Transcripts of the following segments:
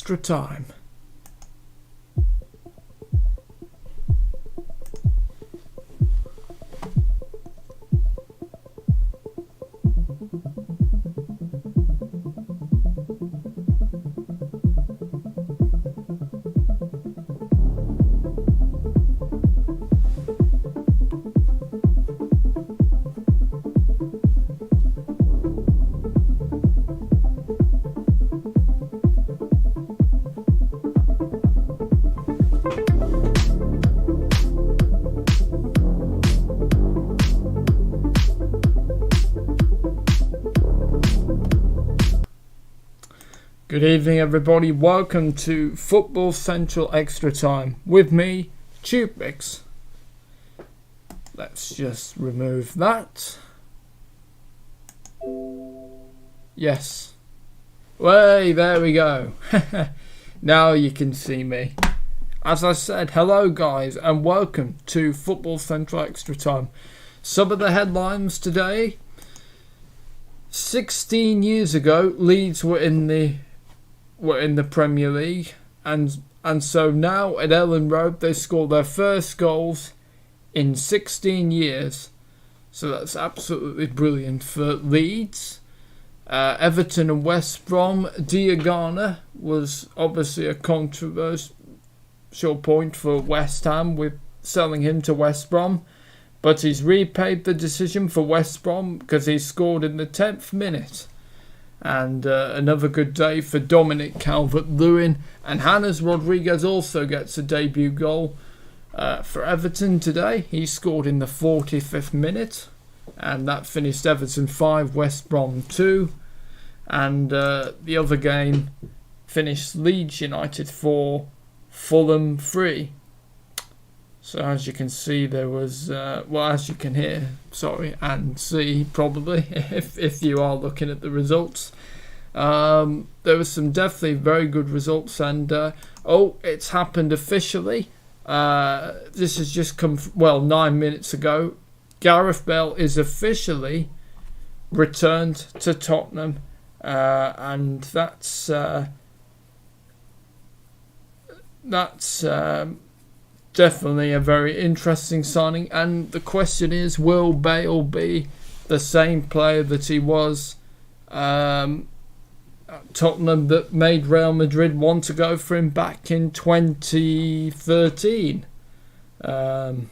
Extra Time. Good evening, everybody. Welcome to Football Central Extra Time with me, TubeMix. Let's just remove that. Yes. Way, there we go. Now you can see me. As I said, hello guys, and welcome to Football Central Extra Time. Some of the headlines today. 16 years ago, Leeds were in the Premier League, and so now at Ellen Road they scored their first goals in 16 years. So that's absolutely brilliant for Leeds. Everton and West Brom. Diagana was obviously a controversial point for West Ham with selling him to West Brom, but he's repaid the decision for West Brom because he scored in the 10th minute. And another good day for Dominic Calvert-Lewin. And James Rodriguez also gets a debut goal for Everton today. He scored in the 45th minute. And that finished Everton 5, West Brom 2. And the other game finished Leeds United 4, Fulham 3. So as you can see, there was, as you can hear, and see probably, if you are looking at the results, there was some definitely very good results, and it's happened officially. This has just come, 9 minutes ago. Gareth Bale is officially returned to Tottenham, and that's definitely a very interesting signing. And the question is, will Bale be the same player that he was at Tottenham that made Real Madrid want to go for him back in 2013? We'll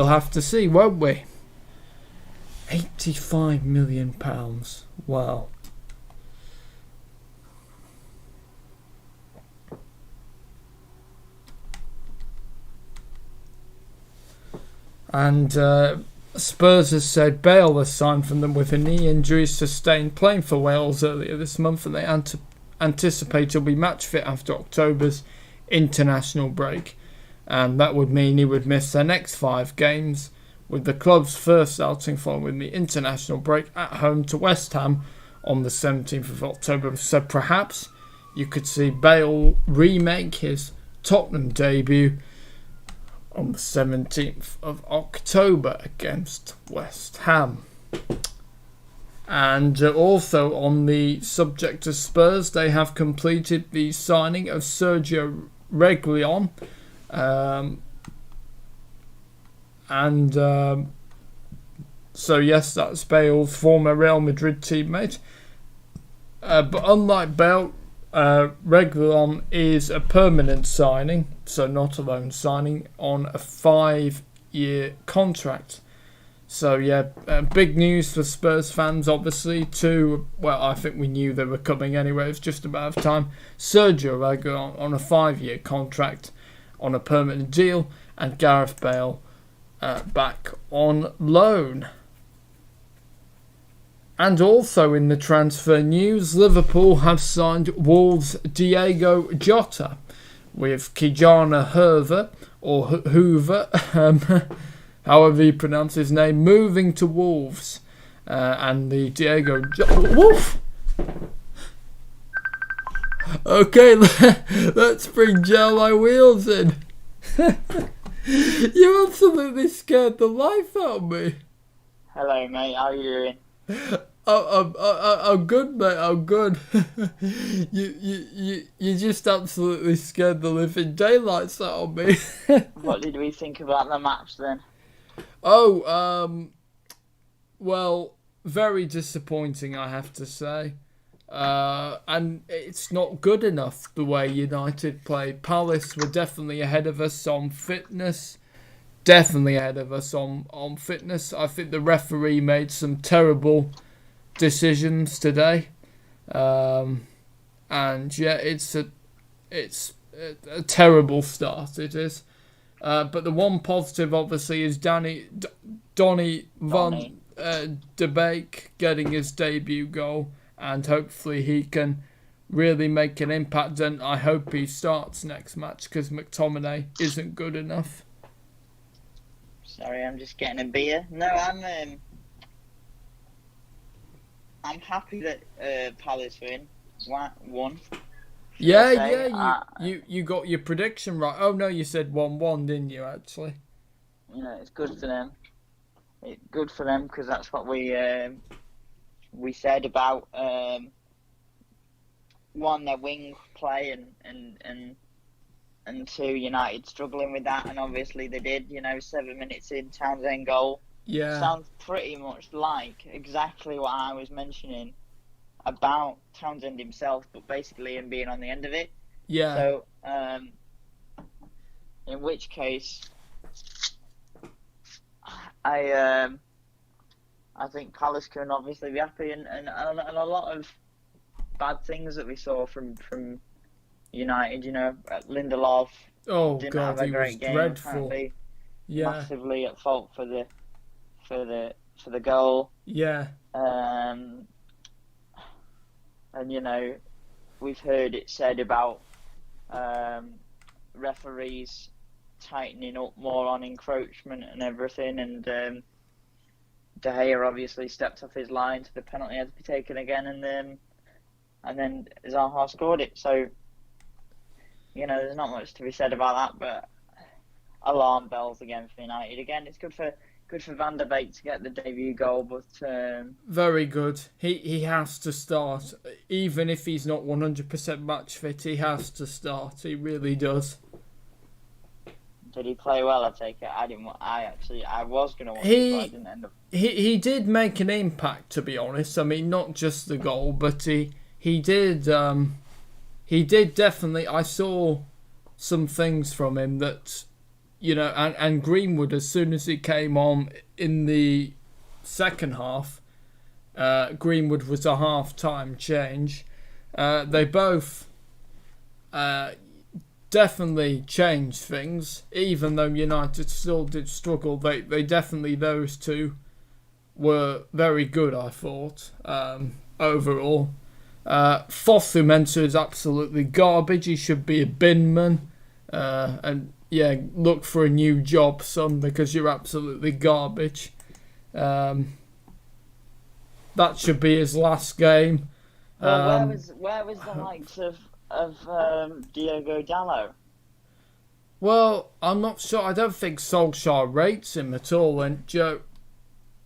have to see, won't we? £85 million. Wow. And Spurs has said Bale has signed from them with a knee injury sustained playing for Wales earlier this month, and they anticipate he'll be match fit after October's international break. And that would mean he would miss their next 5 games, with the club's first outing following the international break at home to West Ham on the 17th of October. So perhaps you could see Bale remake his Tottenham debut on the 17th of October against West Ham. And also on the subject of Spurs, they have completed the signing of Sergio Reguilon. So yes, that's Bale's former Real Madrid teammate. But unlike Bale, Reguilon is a permanent signing, so not a loan signing, on a 5-year contract. So big news for Spurs fans, obviously. I think we knew they were coming anyway. It's just a matter of time. Sergio Reguilon on a 5-year contract on a permanent deal, and Gareth Bale back on loan. And also in the transfer news, Liverpool have signed Wolves' Diego Jota, with Kijana Hoover, however you pronounce his name, moving to Wolves. And the Diego Jota... Woof! Okay, let's bring Jello Wheels in. You absolutely scared the life out of me. Hello, mate. How are you doing? I'm good, mate. I'm good. You just absolutely scared the living daylights out of me. What did we think about the match then? Oh, well, very disappointing, I have to say. And it's not good enough the way United played. Palace were definitely ahead of us on fitness. Definitely ahead of us on fitness. I think the referee made some terrible decisions today. And yeah, it's a terrible start. It is. But the one positive, obviously, is Donny Donny. van de Beek getting his debut goal, and hopefully he can really make an impact. And I hope he starts next match because McTominay isn't good enough. Sorry, I'm just getting a beer. No, I'm happy that Palace won. Should I Yeah, say? yeah, you got your prediction right. Oh no, you said 1-1, didn't you? Actually, It's good for them. It's good for them because that's what we said about one, their wing play, and two, United struggling with that, and obviously they did. 7 minutes in, Townsend goal. yeah, Sounds pretty much like exactly what I was mentioning about Townsend himself, but basically him being on the end of it. yeah. So, in which case, I think Palace can obviously be happy, and a lot of bad things that we saw from United. Lindelof Oh didn't have God, a he was great game. dreadful. Apparently, Yeah, massively at fault for the goal. yeah, Um, and we've heard it said about referees tightening up more on encroachment and everything, and De Gea obviously stepped off his line, so the penalty had to be taken again, and then Zaha scored it. So there's not much to be said about that, but alarm bells again for United. Again, it's good for Van der Beek to get the debut goal, but very good. He has to start, even if he's not 100% match fit. He has to start. He really does. did he play well? I take it. I didn't. I was gonna watch it, but I He didn't end up. he did make an impact, to be honest. I mean, not just the goal, but he did he did definitely. I saw some things from him that and Greenwood, as soon as he came on in the second half, Greenwood was a half-time change. They both definitely changed things, even though United still did struggle. They definitely, those two were very good, I thought, overall. Fosu Mensah is absolutely garbage. He should be a binman. And yeah, look for a new job, son, because you're absolutely garbage. That should be his last game. Well, where was the likes of Diogo Dalot? Well, I'm not sure. I don't think Solskjaer rates him at all. And Joe,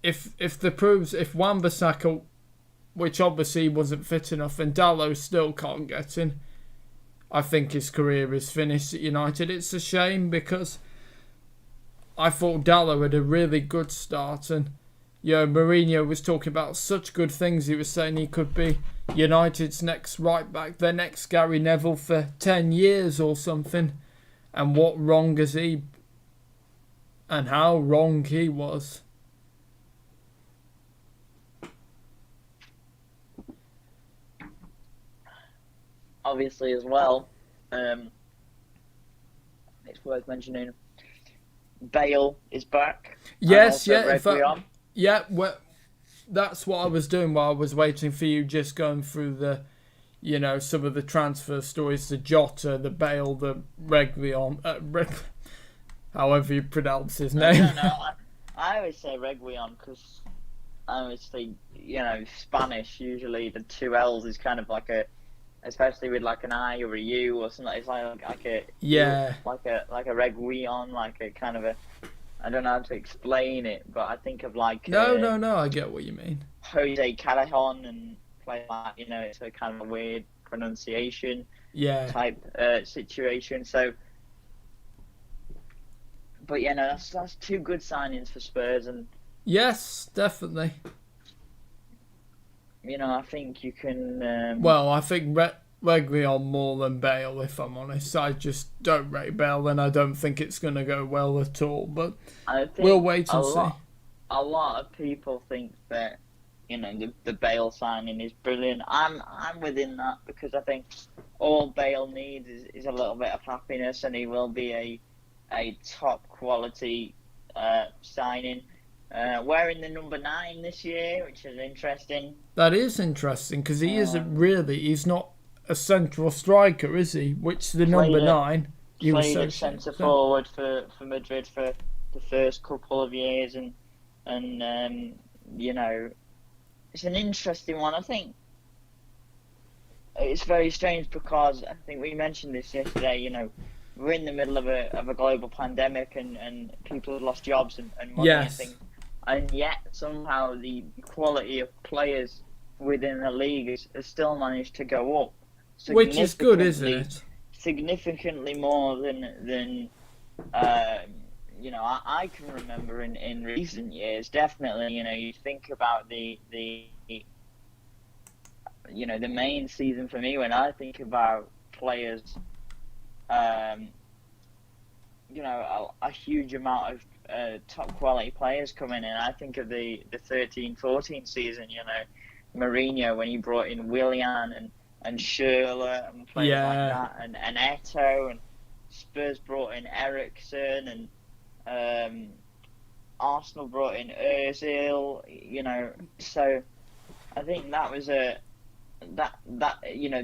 if Wan-Bissaka, which obviously wasn't fit enough, and Dalot still can't get in, I think his career is finished at United. It's a shame because I thought Dalot had a really good start, and Mourinho was talking about such good things. He was saying he could be United's next right back, their next Gary Neville for 10 years or something. And what wrong has he, and how wrong he was. Obviously, as well, it's worth mentioning Bale is back. Yes, And also yeah, in fact, Reguilon. yeah, well, that's what I was doing while I was waiting for you, just going through the, some of the transfer stories, the Jota, the Bale, the Reguilon, however you pronounce his name. I don't know. I always say Reguilon because obviously, Spanish, usually the two L's is kind of like especially with like an I or a U or something. It's like a Yeah. like a Reguilon, like a kind of a. I don't know how to explain it, but I think of like No, I get what you mean. Jose Callejon and play like, it's a kind of a weird pronunciation type situation. So, but yeah, no, that's two good signings for Spurs, and yes, definitely. I think you can. Well, I think Reguilon more than Bale, if I'm honest. I just don't rate Bale, and I don't think it's going to go well at all. But I think we'll wait and see. A lot of people think that the Bale signing is brilliant. I'm within that, because I think all Bale needs is a little bit of happiness, and he will be a top quality signing. Wearing the number 9 this year, which is interesting. That is interesting, because he's not a central striker, is he? Which the number 9, he was played at centre forward for Madrid for the first couple of years, and it's an interesting one. I think it's very strange, because I think we mentioned this yesterday. We're in the middle of a global pandemic, and people have lost jobs and money and things. And yet, somehow, the quality of players within the league has still managed to go up. Which is good, isn't it? Significantly more than I can remember in recent years. Definitely, you think about the main season for me, when I think about players, a huge amount of top quality players coming in. I think of the 13-14 season, Mourinho, when he brought in Willian and Schürrle and players like that, and Eto'o, and Spurs brought in Eriksen, and Arsenal brought in Ozil, so I think that was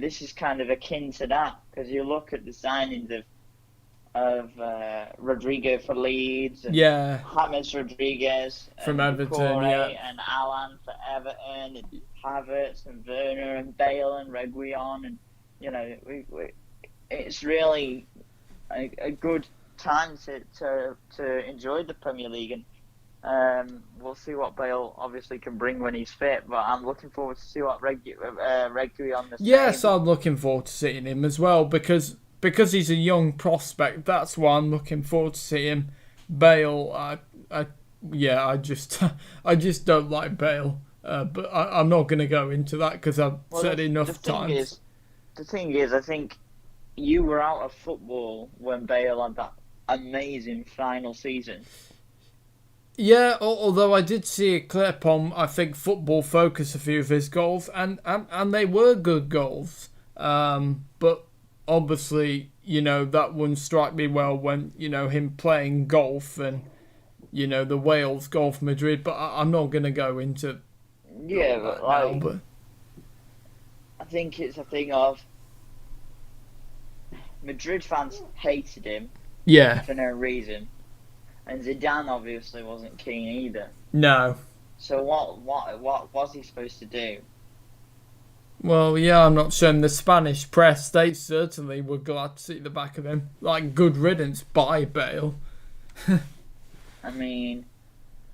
this is kind of akin to that, because you look at the signings of Rodrigo for Leeds, and James Rodriguez from Everton, Corey, and Alan for Everton, and Havertz and Werner and Bale and Reguilon, and it's really a good time to enjoy the Premier League, and we'll see what Bale obviously can bring when he's fit. But I'm looking forward to see what Reguilon. Yes, I'm looking forward to seeing him as well, because he's a young prospect. That's why I'm looking forward to seeing him. Bale, I just don't like Bale. But I'm not going to go into that, because I've said enough times. The thing is, I think you were out of football when Bale had that amazing final season. Yeah, although I did see a clip on, I think, Football Focus, a few of his goals, and they were good goals. But obviously, that wouldn't strike me well when, him playing golf and, the Wales Golf Madrid. But I'm not going to go into but I think it's a thing of Madrid fans hated him for no reason, and Zidane obviously wasn't keen either. No. So what was he supposed to do? Well, yeah, I'm not sure. The Spanish press, they certainly were glad to see the back of him. Like, good riddance by Bale. I mean,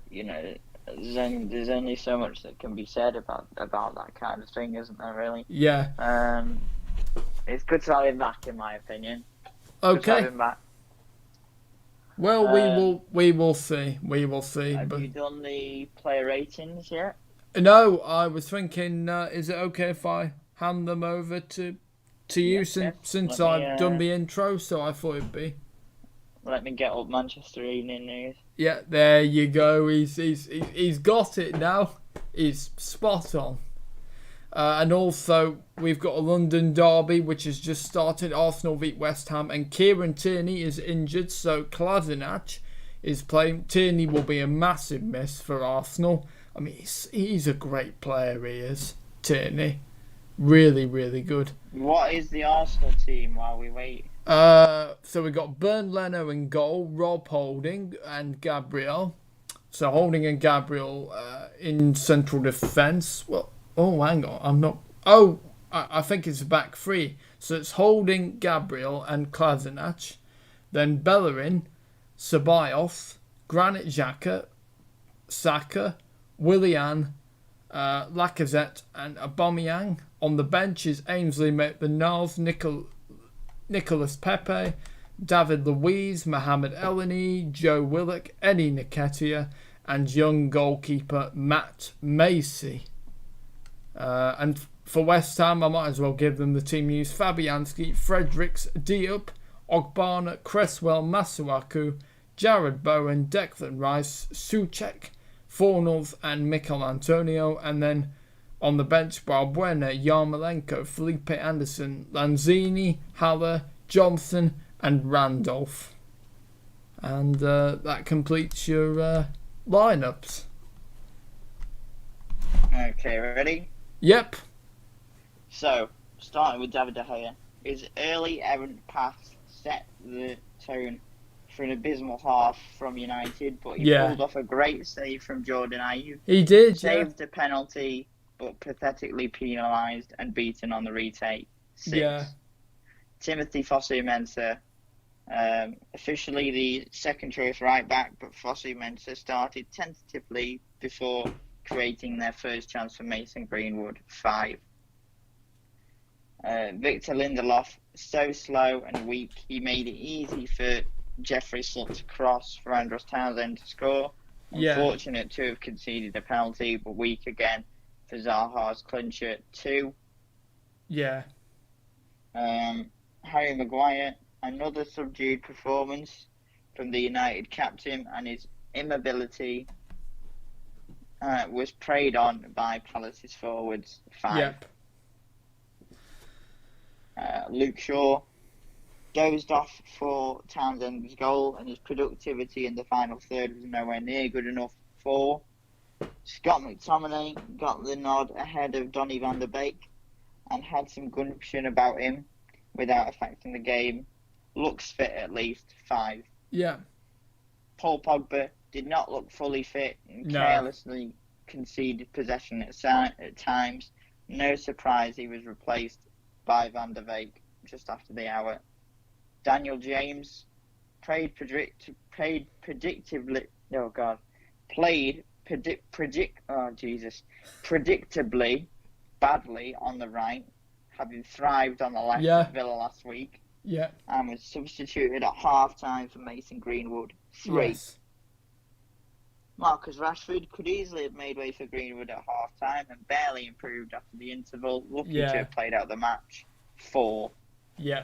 there's only so much that can be said about that kind of thing, isn't there, really? Yeah. It's good to have him back, in my opinion. Okay. Good to have him back. Well, we will see. We will see. Have you done the player ratings yet? No, I was thinking, is it okay if I hand them over to you since I've done the intro? So I thought it'd be. Let me get up Manchester Evening News. Yeah, there you go. He's got it now. He's spot on. And also, we've got a London derby, which has just started. Arsenal beat West Ham, and Kieran Tierney is injured, so Kolasinac is playing. Tierney will be a massive miss for Arsenal. I mean, he's a great player, he is. Tierney. Really, really good. What is the Arsenal team while we wait? So we've got Bernd Leno in goal, Rob Holding and Gabriel. So Holding and Gabriel in central defence. Well, hang on. I think it's back three. So it's Holding, Gabriel and Kolasinac. Then Bellerin, Ceballos, Granit Xhaka, Saka, Willian Lacazette and Aubameyang. On the bench is Ainsley Maitland-Niles, Nicolas Pepe, David Luiz, Mohamed Elneny, Joe Willock, Eddie Nketiah, and young goalkeeper Matt Macy. And for West Ham, I might as well give them the team news. Fabianski, Fredericks, Diop, Ogbonna, Cresswell, Masuaku, Jared Bowen, Declan Rice, Soucek, Fornals and Mikel Antonio. And then on the bench, Balbuena, Yarmolenko, Felipe Anderson, Lanzini, Haller, Johnson and Randolph. And that completes your lineups. Okay, ready? Yep. So, starting with David De Gea. His early errant pass set the tone for an abysmal half from United, but he pulled off a great save from Jordan Ayew. He did, Saved the penalty, but pathetically penalised and beaten on the retake. 6. Yeah. Timothy Fosu-Mensah, officially the second choice right back, but Fosu-Mensah started tentatively before creating their first chance for Mason Greenwood. 5. Victor Lindelof, so slow and weak, he made it easy for Jeffrey Slut to cross for Andros Townsend to score. Unfortunate to have conceded a penalty, but weak again for Zaha's clincher. 2. Yeah. Harry Maguire, another subdued performance from the United captain, and his immobility was preyed on by Palace's forwards. 5. Yep. Luke Shaw dozed off for Townsend's goal, and his productivity in the final third was nowhere near good enough. 4. Scott McTominay got the nod ahead of Donny van der Beek and had some gumption about him without affecting the game. Looks fit at least. 5. Yeah. Paul Pogba did not look fully fit and carelessly conceded possession at times. No surprise he was replaced by Van der Beek just after the hour. Daniel James played predictably badly on the right, having thrived on the left at Villa last week. Yeah. And was substituted at half-time for Mason Greenwood. 3. Yes. Marcus Rashford could easily have made way for Greenwood at half-time and barely improved after the interval. Lucky to have played out the match. 4. Yeah.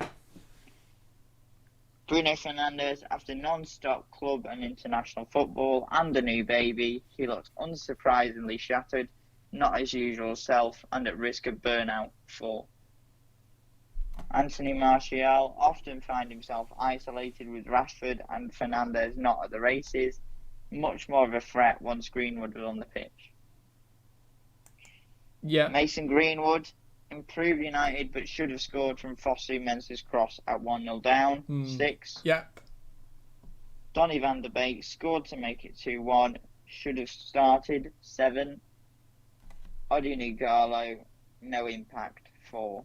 Bruno Fernandes, after non-stop club and international football and a new baby, he looks unsurprisingly shattered, not his usual self, and at risk of burnout. 4. Anthony Martial often find himself isolated with Rashford and Fernandes not at the races. Much more of a threat once Greenwood was on the pitch. Yeah. Mason Greenwood improved United, but should have scored from Fosu-Mensah's cross at 1-0 down. 6. Yep. Donny van der Beek scored to make it 2-1. Should have started. 7. Odion Ighalo, no impact. 4.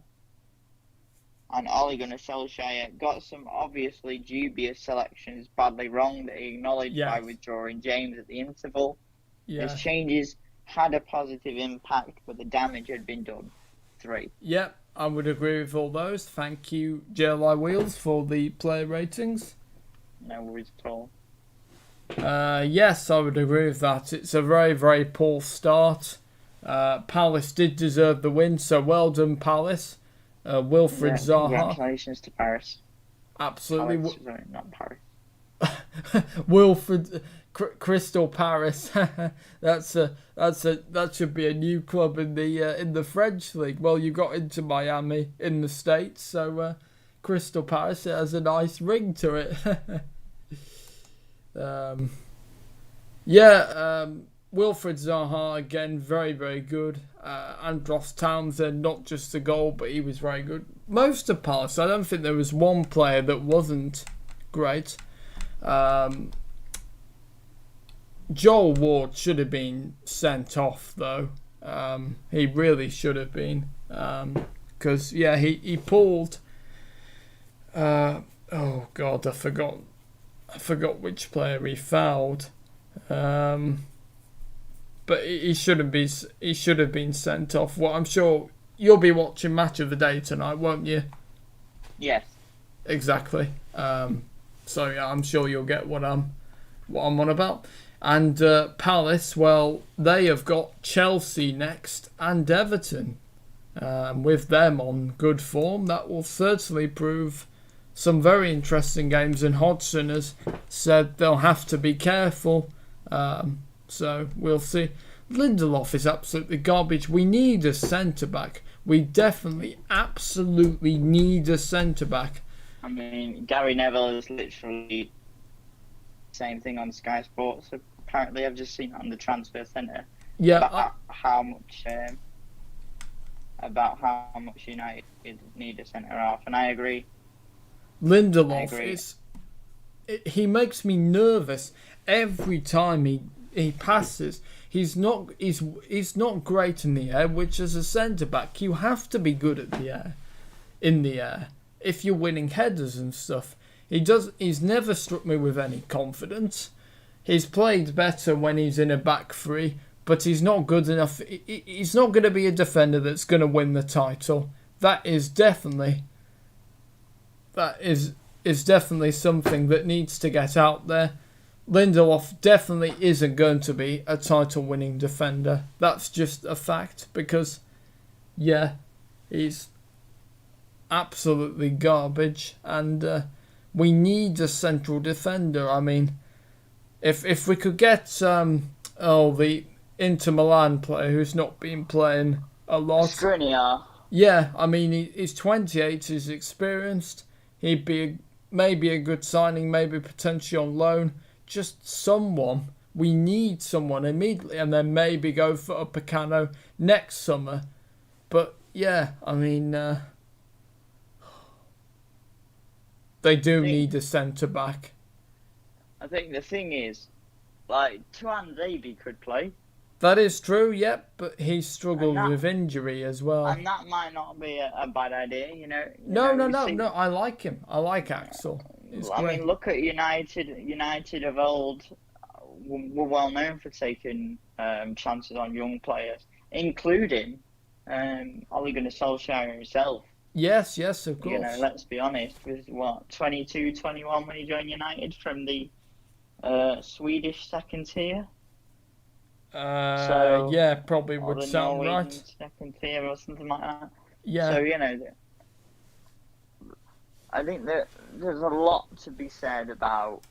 And Ole Gunnar Solskjaer got some obviously dubious selections badly wrong that he acknowledged by withdrawing James at the interval. His changes had a positive impact, but the damage had been done. 3. Yep, I would agree with all those. Thank you, JLI Wheels, for the player ratings. No worries at all. Yes, I would agree with that. It's a very, very poor start. Palace did deserve the win, so well done, Palace. Wilfried Zaha. Congratulations to Paris. Absolutely. Sorry, not Paris. Wilfried Crystal Paris. That should be a new club in the French league. Well, you got into Miami in the States, so Crystal Paris, it has a nice ring to it. Wilfried Zaha again, very, very good. Andros Townsend, not just a goal, but he was very good. Most of Palace, I don't think there was one player that wasn't great. Joel Ward should have been sent off, though. He really should have been. Because, he pulled... oh, God, I forgot which player he fouled. but he shouldn't be. He should have been sent off. Well, I'm sure you'll be watching Match of the Day tonight, won't you? Yes. Exactly. So yeah, I'm sure you'll get what I'm on about. And Palace, well, they have got Chelsea next and Everton. With them on good form, that will certainly prove some very interesting games. And Hodgson has said they'll have to be careful. So we'll see. Lindelof is absolutely garbage. We need a centre-back. We definitely, absolutely need a centre-back. I mean, Gary Neville is literally the same thing on Sky Sports. Apparently, I've just seen it on the transfer centre. Yeah. About how much United need a centre half, and I agree. Lindelof he makes me nervous every time he passes. He's not great in the air, which as a centre back you have to be good at in the air if you're winning headers and stuff. He's never struck me with any confidence. He's played better when he's in a back three, but he's not good enough. He's not going to be a defender that's going to win the title. That is definitely something that needs to get out there. Lindelof definitely isn't going to be a title-winning defender. That's just a fact because, yeah, he's absolutely garbage, and we need a central defender. I mean, if we could get the Inter Milan player who's not been playing a lot. Skriniar. Yeah, I mean, he's 28, he's experienced. He'd be maybe a good signing, maybe potentially on loan. Just someone. We need someone immediately, and then maybe go for a Upamecano next summer. But, yeah, I mean, they do need a centre-back. I think the thing is, like, Tuan Zabi could play. That is true, yep, but he struggled with injury as well. And that might not be a bad idea, you know. No, I like him. I like Axel. I mean, look at United. United of old were well known for taking chances on young players, including Ole Gunnar Solskjaer himself. Yes, of course. You know, let's be honest, was 22, 21 when he joined United from the Swedish second tier. Yeah, probably would sound Norwegian right. Second tier or something like that. Yeah. So, you know, I think that there's a lot to be said about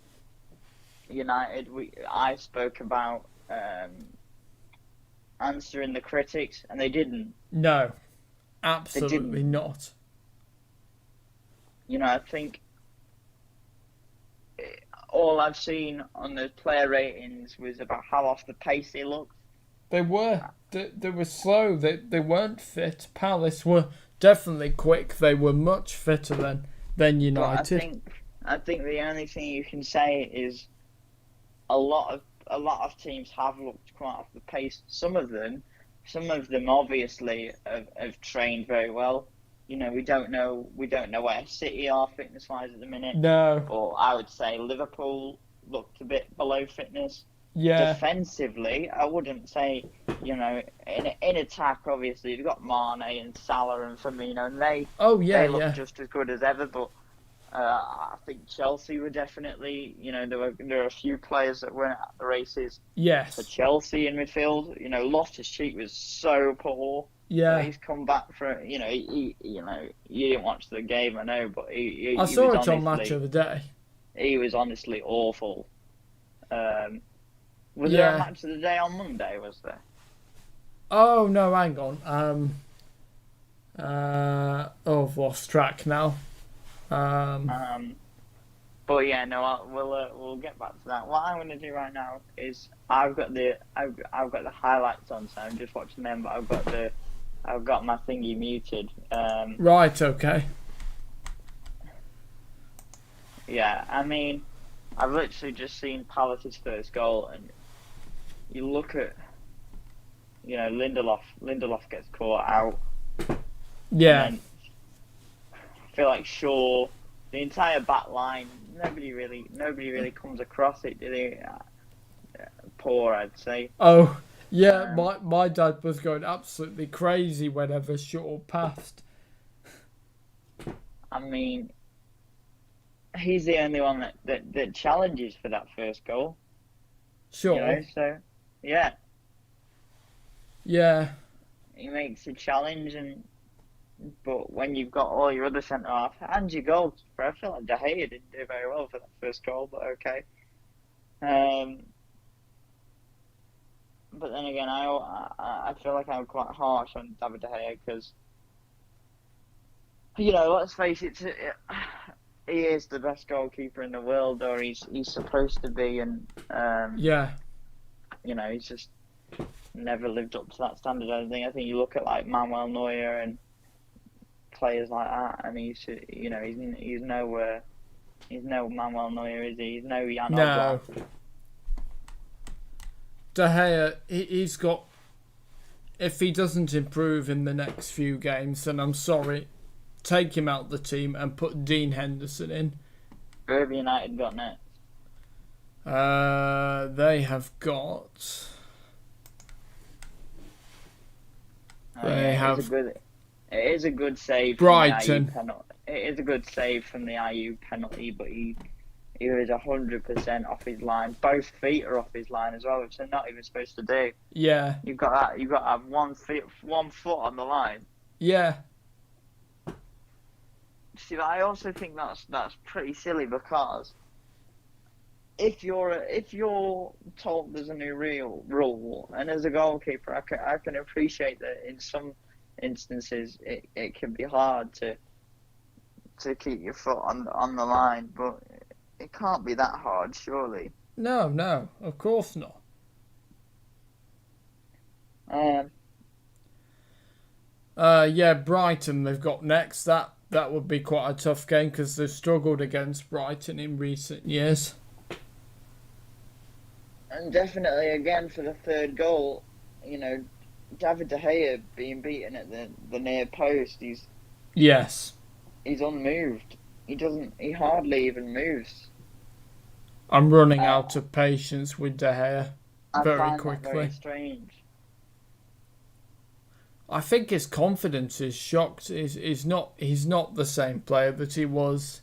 United. I spoke about answering the critics, and they didn't. No, absolutely not. You know, I think all I've seen on the player ratings was about how off the pace they looked. They were slow. They weren't fit. Palace were definitely quick. They were much fitter than United. But I think the only thing you can say is a lot of teams have looked quite off the pace. Some of them obviously have trained very well. You know, we don't know where City are fitness-wise at the minute. No. Or I would say Liverpool looked a bit below fitness. Yeah. Defensively, I wouldn't say, you know, in attack, obviously, you've got Mane and Salah and Firmino, and they look just as good as ever. But I think Chelsea were definitely, you know, there were a few players that weren't at the races. Yes. For Chelsea in midfield, you know, Loftus-Cheek was so poor. Yeah. He's come back for, you know, you didn't watch the game, I know, but I saw it on Match of the Day. He was honestly awful. Was there a Match of the Day on Monday, was there? Oh, no, hang on. I've lost track now. But yeah, no, we'll get back to that. What I'm going to do right now is I've got the highlights on, so I'm just watching them, but I've got my thingy muted. Right, okay. Yeah, I mean, I've literally just seen Palace's first goal, and you look at, you know, Lindelof gets caught out. Yeah. I feel like Shaw, the entire back line, nobody really comes across it, do they? Poor, I'd say. Oh, Yeah, Um, my dad was going absolutely crazy whenever Shaw passed. I mean, he's the only one that challenges for that first goal, Shaw. so yeah, Yeah. he makes a challenge, but when you've got all your other centre half and your goalkeeper, I feel like De Gea didn't do very well for that first goal, but okay. Um, but then again, I feel like I'm quite harsh on David De Gea because let's face it, he is the best goalkeeper in the world, or he's supposed to be, and Yeah. he's just never lived up to that standard. I think you look at like Manuel Neuer and players like that, and he's nowhere. He's no Manuel Neuer, is he? He's no Jan No. Oblak. De Gea, he's got. If he doesn't improve in the next few games, then I'm sorry. Take him out the team and put Dean Henderson in. Where have United got next? They have got. They have It is a good save Brighton. from the IU penalty. It is a good save from the IU penalty, but he was 100% off his line. Both feet are off his line as well, which they're not even supposed to do. Yeah. You've got to have 1 foot on the line. Yeah. See, I also think that's pretty silly because if you're told there's a new real rule, and as a goalkeeper, I can appreciate that in some instances it can be hard to keep your foot on the line, but it can't be that hard, surely. No, of course not. Yeah, Brighton they've got next. That would be quite a tough game because they've struggled against Brighton in recent years. And definitely again for the third goal, David De Gea being beaten at the near post, Yes. he's unmoved. He hardly even moves. I'm running out of patience with De Gea I very find quickly. that very strange. I think his confidence is shocked. He's not the same player that he was,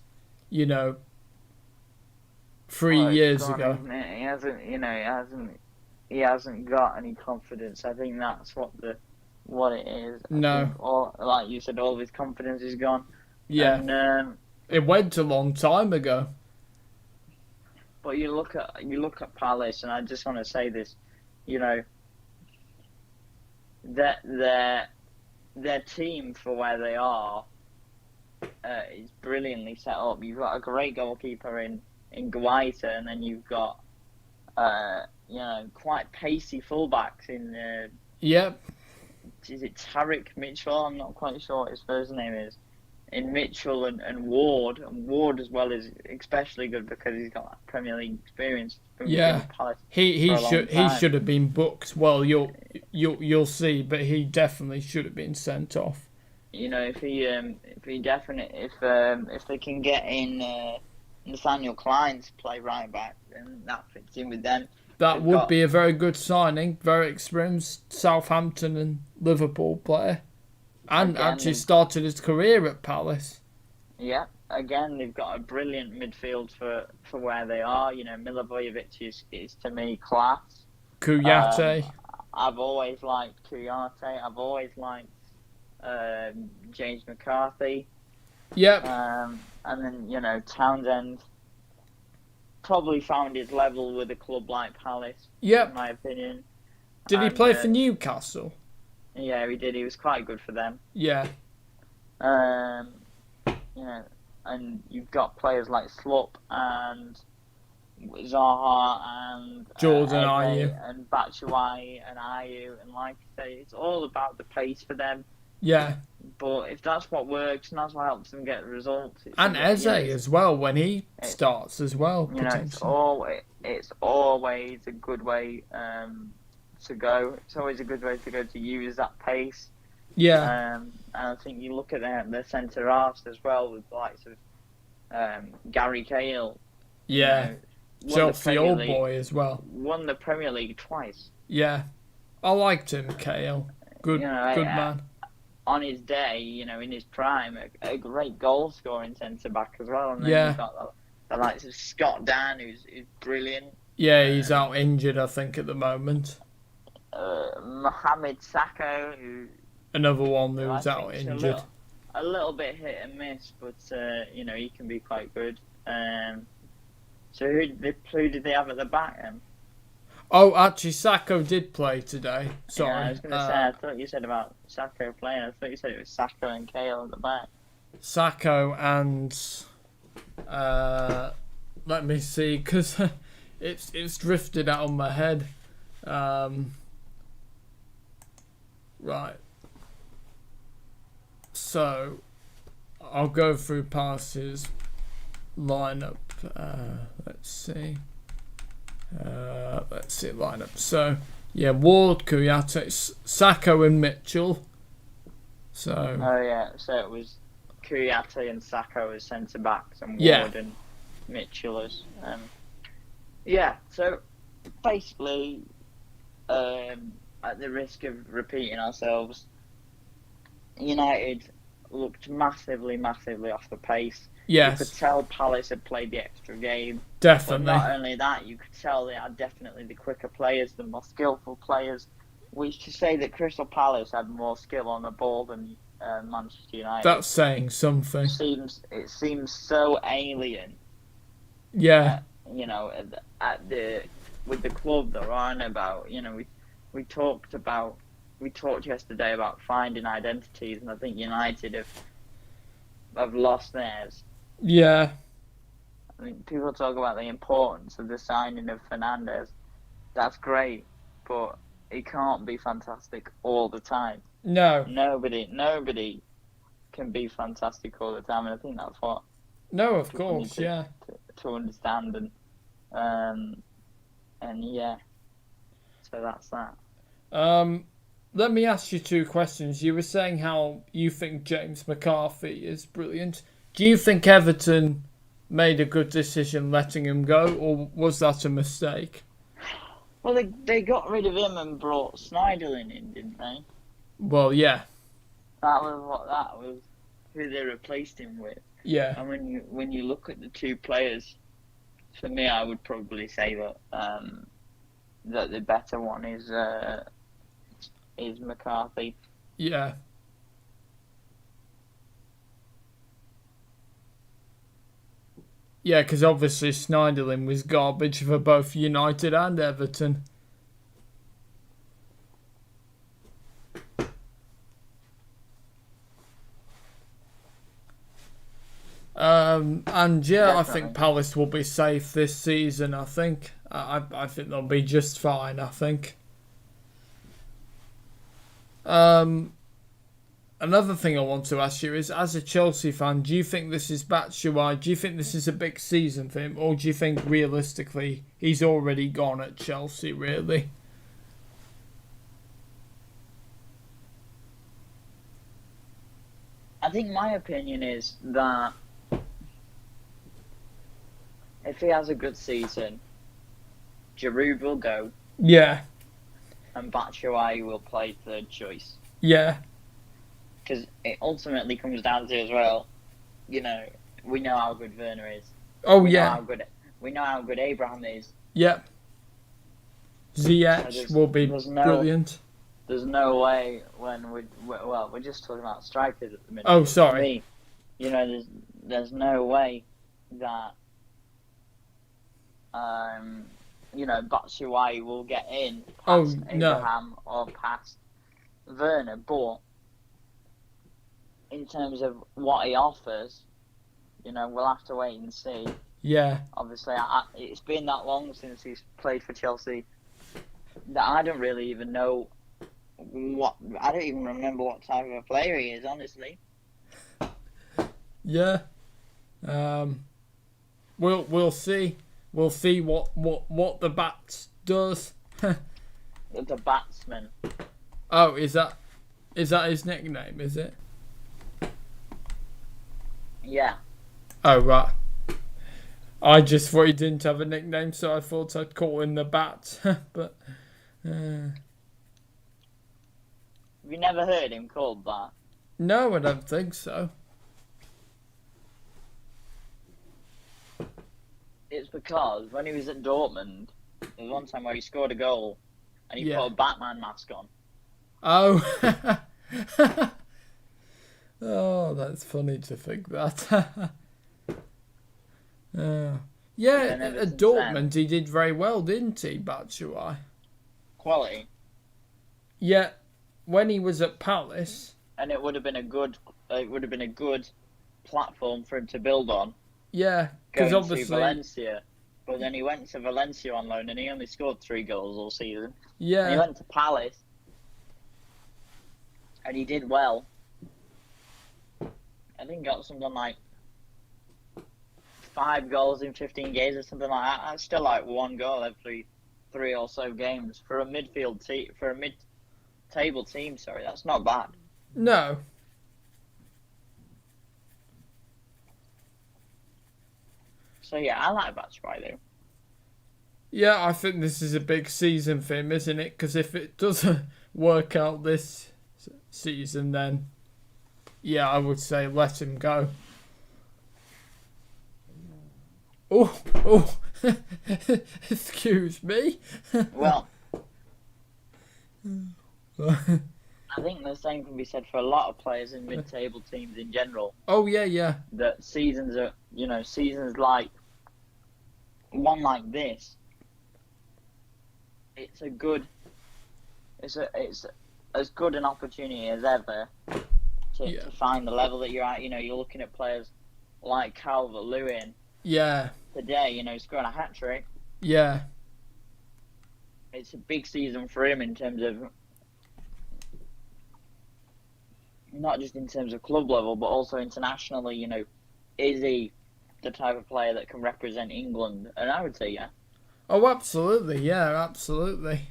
3 years ago. He hasn't got any confidence. I think that's what it is. No. Like you said, all of his confidence is gone. Yeah. And, it went a long time ago. but you look at Palace, and I just want to say this, that their team for where they are is brilliantly set up. You've got a great goalkeeper in Guaita, and then you've got quite pacey fullbacks in. Yep. Is it Tarek Mitchell? I'm not quite sure what his first name is. In Mitchell and Ward, as well is especially good because he's got Premier League experience. Yeah, he should have been booked. Well, you'll see, but he definitely should have been sent off. If they can get in Nathaniel Klein to play right back, then that fits in with them. That would be a very good signing. Very experienced Southampton and Liverpool player. And actually started his career at Palace. Yeah, again, they've got a brilliant midfield for where they are. Milivojevic is to me class. Kouyaté. I've always liked Kouyaté. I've always liked James McCarthy. Yep. And then, Townsend probably found his level with a club like Palace. Yep. In my opinion. Did he play for Newcastle? Yeah, he did. He was quite good for them. Yeah. And you've got players like Slup and Zaha and Jordan Ayew and Batshuayi and Ayew, and like I say, it's all about the pace for them. Yeah. But if that's what works and that's what helps them get results, and Eze as well when he starts as well. It's always a good way to go. It's always a good way to go to use that pace. Yeah. And I think you look at their centre halves as well with the likes of Gary Cahill. Yeah. Chelsea old boy as well. Won the Premier League twice. Yeah. I liked him, Kale. Good, good man. On his day, in his prime, a great goal scoring centre back as well. And then you've got the likes of Scott Dan, who's brilliant. Yeah, he's out injured, I think, at the moment. Mohamed Sakho, who another one who's out injured. A little bit hit and miss, but he can be quite good. So who did they have at the back then? Oh, actually, Sakho did play today. Sorry. Yeah, I was going to say, I thought you said about Sakho playing. I thought you said it was Sakho and Kale at the back. Sakho and... let me see, because it's drifted out of my head. Right. So, I'll go through Palace's lineup. Let's see lineup. So yeah, Ward, Kuyate, Sakho and Mitchell. So so it was Kuyate and Sakho as centre backs and Ward and Mitchell as so basically at the risk of repeating ourselves, United looked massively off the pace. Yes. You could tell Palace had played the extra game. Definitely. But not only that, you could tell they had definitely the quicker players, the more skillful players. Which to say that Crystal Palace had more skill on the ball than Manchester United. That's saying something. It seems so alien. Yeah. With the club they're on about. We talked yesterday about finding identities, and I think United have lost theirs. Yeah. I mean, people talk about the importance of the signing of Fernandes. That's great, but it can't be fantastic all the time. No. Nobody can be fantastic all the time, and I think that's what. No, of course, yeah. To understand and yeah. So that's that. Let me ask you two questions. You were saying how you think James McCarthy is brilliant. Do you think Everton made a good decision letting him go, or was that a mistake? Well, they got rid of him and brought Snyderlin in, didn't they? Well, yeah. That was who they replaced him with. Yeah. And when you look at the two players, for me, I would probably say that that the better one is McCarthy. Yeah. Yeah, because obviously Snyderlin was garbage for both United and Everton. And yeah, definitely. I think Palace will be safe this season. I think I think they'll be just fine. I think. Another thing I want to ask you is, as a Chelsea fan, do you think this is Batshuayi? Do you think this is a big season for him, or do you think realistically he's already gone at Chelsea? Really? I think my opinion is that if he has a good season, Giroud will go. Yeah. And Batshuayi will play third choice. Yeah. Because it ultimately comes down to as well, we know how good Werner is. Oh, we yeah. We know how good Abraham is. Yep. Ziyech will be brilliant. There's no way when we're just talking about strikers at the minute. Oh, sorry. For me, there's no way that Batshuayi will get in past Abraham or past Werner, but in terms of what he offers, we'll have to wait and see. Yeah. Obviously, it's been that long since he's played for Chelsea that I don't really even know I don't even remember what type of a player he is, honestly. Yeah. We'll see. We'll see what the Bats does. The Batsman. Oh, is that his nickname? Is it? Yeah. Oh, right. I just thought he didn't have a nickname, so I thought I'd call him the Bat. But Have you never heard him called that? No, I don't think so. It's because when he was at Dortmund, there was one time where he scored a goal and he Yeah. put a Batman mask on. Oh. Oh, that's funny to think that. Yeah, And ever at since Dortmund then- he did very well, didn't he, Batshuayi? Quality. Yeah, when he was at Palace, And it would have been a good platform for him to build on. yeah, because Going to obviously, Valencia. But then he went to Valencia on loan and he only scored 3 goals all season. And he yeah, went to Palace and he did well. I think he got something like 5 goals in 15 games or something like that. That's still like 1 goal every 3 or so games for a midfield team, for a mid-table team. Sorry, that's not bad. no, So yeah, I like Batshuayi though. yeah. I think this is a big season for him, isn't it? Because if it doesn't work out this season, then yeah, I would say let him go. Oh, excuse me. Well, I think the same can be said for a lot of players in mid-table teams in general. Oh yeah. That seasons are, seasons like one like this. It's as good an opportunity as ever to find the level that you're at. You're looking at players like Calvert-Lewin Yeah, today. Scoring a hat trick. yeah, It's a big season for him in terms of not just in terms of club level, but also internationally. Is he the type of player that can represent England? And I would say yeah. Oh, absolutely. Yeah, absolutely.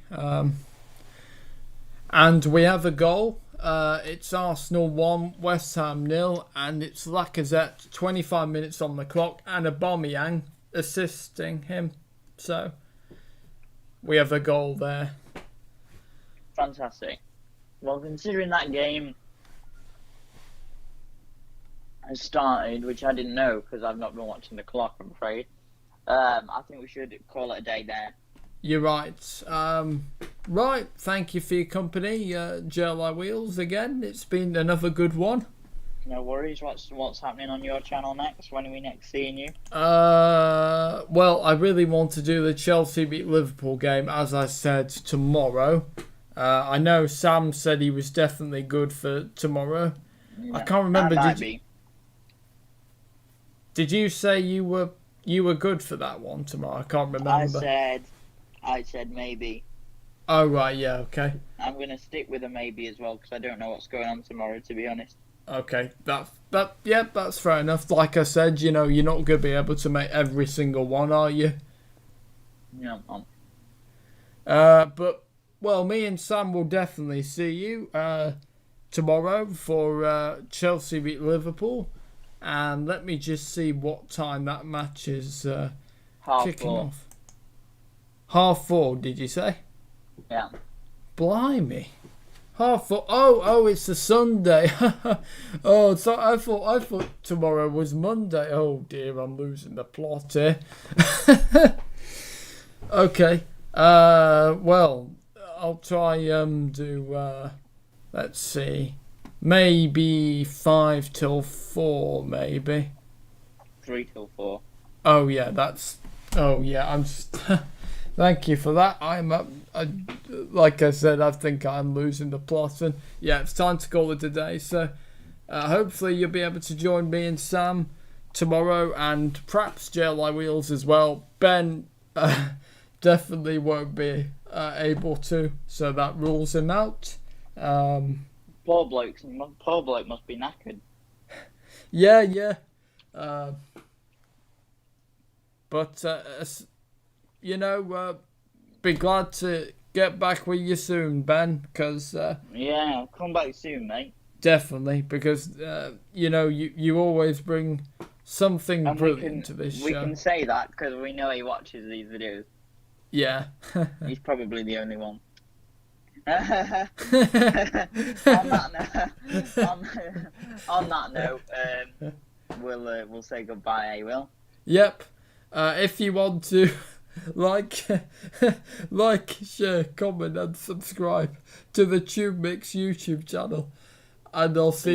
And we have a goal. It's Arsenal 1, West Ham 0, and it's Lacazette 25 minutes on the clock, and Aubameyang assisting him. So we have a goal there. Fantastic. Well, considering that game has started, which I didn't know because I've not been watching the clock, I'm afraid. I think we should call it a day there. You're right. Right, thank you for your company, JLI Wheels, again. It's been another good one. No worries. What's happening on your channel next? When are we next seeing you? Well, I really want to do the Chelsea beat Liverpool game, as I said, tomorrow. I know Sam said he was definitely good for tomorrow. I can't remember. Did you say you were good for that one tomorrow? I can't remember. I said maybe. Oh right, yeah, okay. I'm gonna stick with a maybe as well because I don't know what's going on tomorrow, to be honest. Okay, that's fair enough. Like I said, you're not gonna be able to make every single one, are you? No. But me and Sam will definitely see you tomorrow for Chelsea beat Liverpool, and let me just see what time that match is kicking off. 4:30, did you say? Yeah. Blimey. 4:30. Oh, it's a Sunday. Oh, so I thought tomorrow was Monday. Oh dear, I'm losing the plot here. Okay. Well, I'll try do let's see. Maybe 5 till 4, maybe. 3 till 4. Oh yeah, I'm just thank you for that. Like I said, I think I'm losing the plot, and yeah, it's time to call it a day. So hopefully you'll be able to join me and Sam tomorrow, and perhaps JLI Wheels as well. Ben definitely won't be able to, so that rules him out. Poor bloke must be knackered. Yeah. But be glad to get back with you soon, Ben, because yeah, I'll come back soon, mate. Definitely, because you always bring something And brilliant to this show. We can say that because we know he watches these videos. Yeah. He's probably the only one. On that note, we'll say goodbye. Will. Yep. If you want to like, share, comment, and subscribe to the TubeMix YouTube channel, and I'll see you.